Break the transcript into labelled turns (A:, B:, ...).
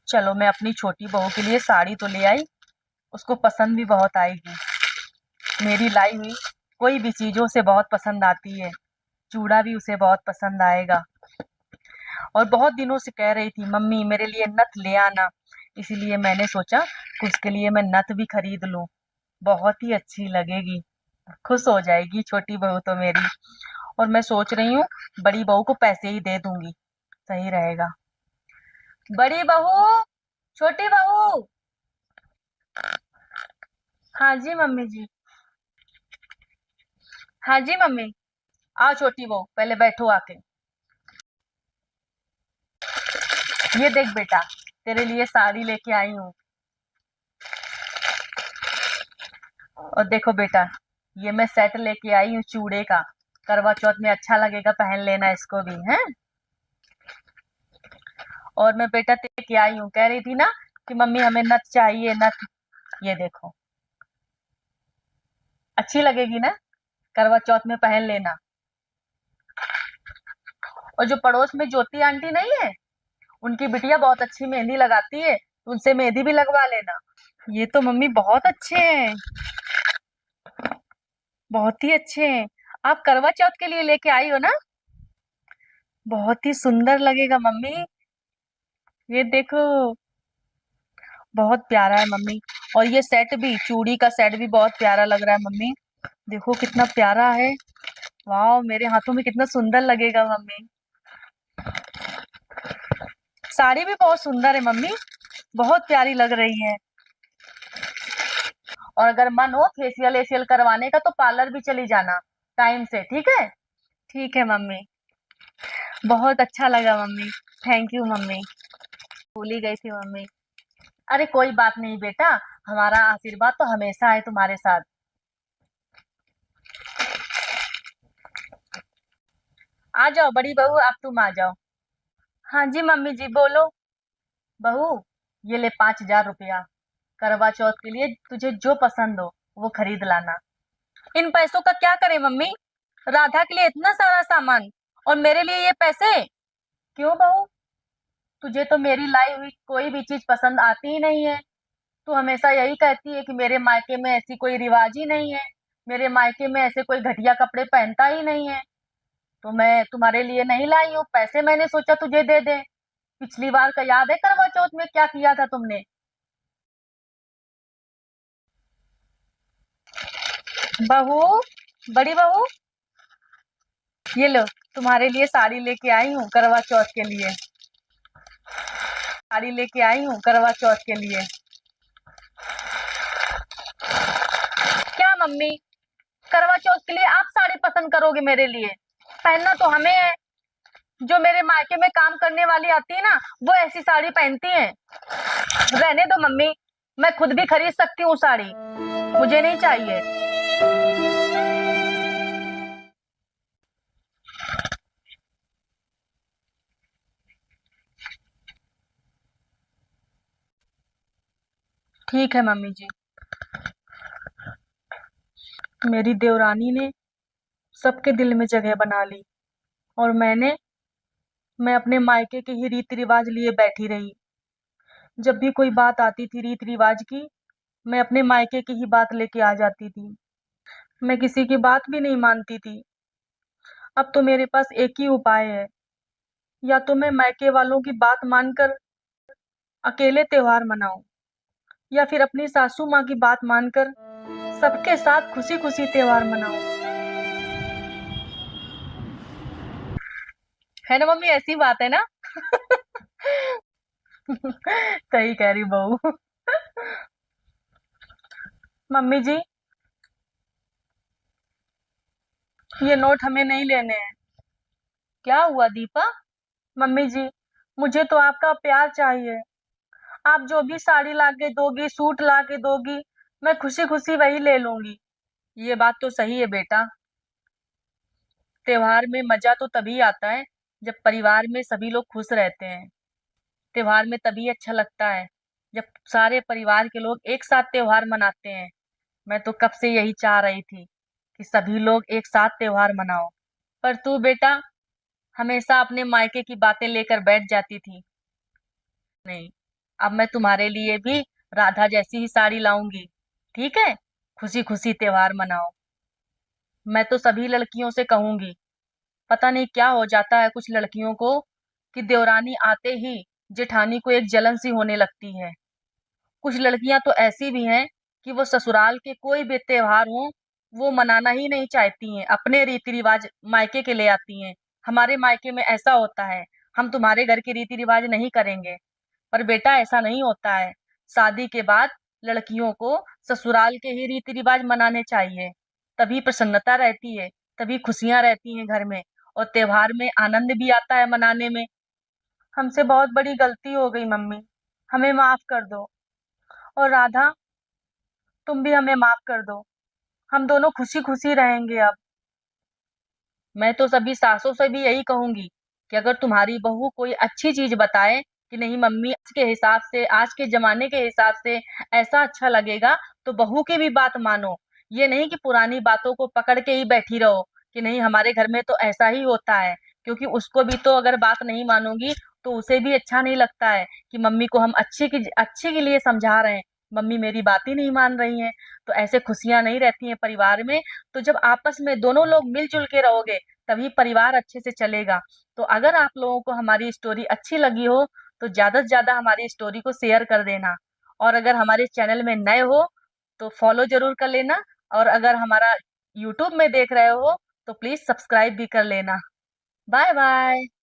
A: चलो मैं अपनी छोटी बहू के लिए साड़ी तो ले आई, उसको पसंद भी बहुत आएगी। मेरी लाई हुई कोई भी चीज़ उसे बहुत पसंद आती है। चूड़ा भी उसे बहुत पसंद आएगा। और बहुत दिनों से कह रही थी मम्मी मेरे लिए नथ ले आना, इसीलिए मैंने सोचा कि उसके लिए मैं नथ भी खरीद लूं। बहुत ही अच्छी लगेगी, खुश हो जाएगी छोटी बहू तो मेरी। और मैं सोच रही हूँ बड़ी बहू को पैसे ही दे दूंगी, सही रहेगा। बड़ी बहू, छोटी बहू। हाँ जी मम्मी जी। हाँ जी मम्मी। आओ छोटी बहू, पहले बैठो आके। ये देख बेटा, तेरे लिए साड़ी लेके आई हूँ। और देखो बेटा, ये मैं सेट लेके आई हूँ चूड़े का। करवा चौथ में अच्छा लगेगा, पहन लेना इसको भी है। और मैं बेटा लेके आई हूँ, कह रही थी ना कि मम्मी हमें नथ चाहिए नथ। ये देखो, अच्छी लगेगी ना, करवा चौथ में पहन लेना। और जो पड़ोस में ज्योति आंटी नहीं है, उनकी बिटिया बहुत अच्छी मेहंदी लगाती है, उनसे मेहंदी भी लगवा लेना। ये तो मम्मी बहुत अच्छे हैं, बहुत ही अच्छे हैं। आप करवा चौथ के लिए लेके आई हो ना? बहुत ही सुंदर लगेगा मम्मी। ये देखो, बहुत प्यारा है मम्मी। और ये सेट भी, चूड़ी का सेट भी बहुत प्यारा लग रहा है मम्मी। देखो कितना प्यारा है। वाह, मेरे हाथों में कितना सुंदर लगेगा मम्मी। साड़ी भी बहुत सुंदर है मम्मी, बहुत प्यारी लग रही है। और अगर मन हो फेशियल एशियल करवाने का तो पार्लर भी चली जाना टाइम से, ठीक है? ठीक है मम्मी। बहुत अच्छा लगा मम्मी। Thank you mummy. भूल ही गई थी मम्मी। अरे कोई बात नहीं बेटा, हमारा आशीर्वाद तो हमेशा है तुम्हारे साथ। आ जाओ बड़ी बहू, अब तुम आ जाओ। हाँ जी मम्मी जी, बोलो। बहू, ये ले 5,000 रुपया। करवा चौथ के लिए तुझे जो पसंद हो वो खरीद लाना। इन पैसों का क्या करें मम्मी? राधा के लिए इतना सारा सामान, और मेरे लिए ये पैसे? क्यों बहू, तुझे तो मेरी लाई हुई कोई भी चीज पसंद आती ही नहीं है। तू हमेशा यही कहती है कि मेरे मायके में ऐसी कोई रिवाज ही नहीं है, मेरे मायके में ऐसे कोई घटिया कपड़े पहनता ही नहीं है। तो मैं तुम्हारे लिए नहीं लाई हूँ पैसे, मैंने सोचा तुझे दे दे। पिछली बार का याद है करवा चौथ में क्या किया था तुमने? बहू, बड़ी बहू, ये लो, तुम्हारे लिए साड़ी लेके आई हूँ करवा चौथ के लिए। साड़ी लेके आई हूँ करवा चौथ के लिए। क्या मम्मी, करवा चौथ के लिए आप साड़ी पसंद करोगे मेरे लिए? पहनना तो हमें है। जो मेरे मायके में काम करने वाली आती है ना, वो ऐसी साड़ी पहनती हैं। रहने दो मम्मी, मैं खुद भी खरीद सकती हूँ साड़ी, मुझे नहीं चाहिए। ठीक है मम्मी जी। मेरी देवरानी ने सबके दिल में जगह बना ली, और मैं अपने मायके के ही रीति रिवाज लिए बैठी रही। जब भी कोई बात आती थी रीति रिवाज की, मैं अपने मायके की ही बात लेके आ जाती थी। मैं किसी की बात भी नहीं मानती थी। अब तो मेरे पास एक ही उपाय है, या तो मैं मायके वालों की बात मानकर अकेले त्योहार मनाऊं, या फिर अपनी सासू माँ की बात मानकर सबके साथ खुशी खुशी त्योहार मनाऊं। है ना मम्मी, ऐसी बात है ना? सही कह रही बहू। मम्मी जी, ये नोट हमें नहीं लेने हैं। क्या हुआ दीपा? मम्मी जी, मुझे तो आपका प्यार चाहिए। आप जो भी साड़ी लाके दोगी, सूट लाके दोगी, मैं खुशी खुशी वही ले लूंगी। ये बात तो सही है बेटा। त्योहार में मजा तो तभी आता है जब परिवार में सभी लोग खुश रहते हैं। त्योहार में तभी अच्छा लगता है जब सारे परिवार के लोग एक साथ त्योहार मनाते हैं। मैं तो कब से यही चाह रही थी कि सभी लोग एक साथ त्योहार मनाओ। पर तू बेटा हमेशा अपने मायके की बातें लेकर बैठ जाती थी। नहीं, अब मैं तुम्हारे लिए भी राधा जैसी ही साड़ी लाऊंगी। ठीक है? खुशी खुशी त्योहार मनाओ। मैं तो सभी लड़कियों से कहूंगी, पता नहीं क्या हो जाता है कुछ लड़कियों को, कि देवरानी आते ही जेठानी को एक जलन सी होने लगती है। कुछ लड़कियां तो ऐसी भी हैं कि वो ससुराल के कोई भी त्योहार हो वो मनाना ही नहीं चाहती हैं, अपने रीति रिवाज मायके के ले आती हैं। हमारे मायके में ऐसा होता है, हम तुम्हारे घर के रीति रिवाज नहीं करेंगे। पर बेटा ऐसा नहीं होता है। शादी के बाद लड़कियों को ससुराल के ही रीति रिवाज मनाने चाहिए। तभी प्रसन्नता रहती है, तभी खुशियां रहती हैं घर में, और त्योहार में आनंद भी आता है मनाने में। हमसे बहुत बड़ी गलती हो गई मम्मी, हमें माफ कर दो। और राधा, तुम भी हमें माफ कर दो। हम दोनों खुशी खुशी रहेंगे अब। मैं तो सभी सासों से भी यही कहूंगी कि अगर तुम्हारी बहू कोई अच्छी चीज बताए कि नहीं मम्मी, आज के हिसाब से, आज के जमाने के हिसाब से ऐसा अच्छा लगेगा, तो बहू की भी बात मानो। ये नहीं कि पुरानी बातों को पकड़ के ही बैठी रहो कि नहीं हमारे घर में तो ऐसा ही होता है। क्योंकि उसको भी तो अगर बात नहीं मानोगी तो उसे भी अच्छा नहीं लगता है कि मम्मी को हम अच्छे के लिए समझा रहे हैं, मम्मी मेरी बात ही नहीं मान रही हैं। तो ऐसे खुशियां नहीं रहती हैं परिवार में। तो जब आपस में दोनों लोग मिलजुल के रहोगे तभी परिवार अच्छे से चलेगा। तो अगर आप लोगों को हमारी स्टोरी अच्छी लगी हो तो ज्यादा से ज्यादा हमारी स्टोरी को शेयर कर देना। और अगर हमारे चैनल में नए हो तो फॉलो जरूर कर लेना। और अगर हमारा यूट्यूब में देख रहे हो तो प्लीज सब्सक्राइब भी कर लेना। Bye bye.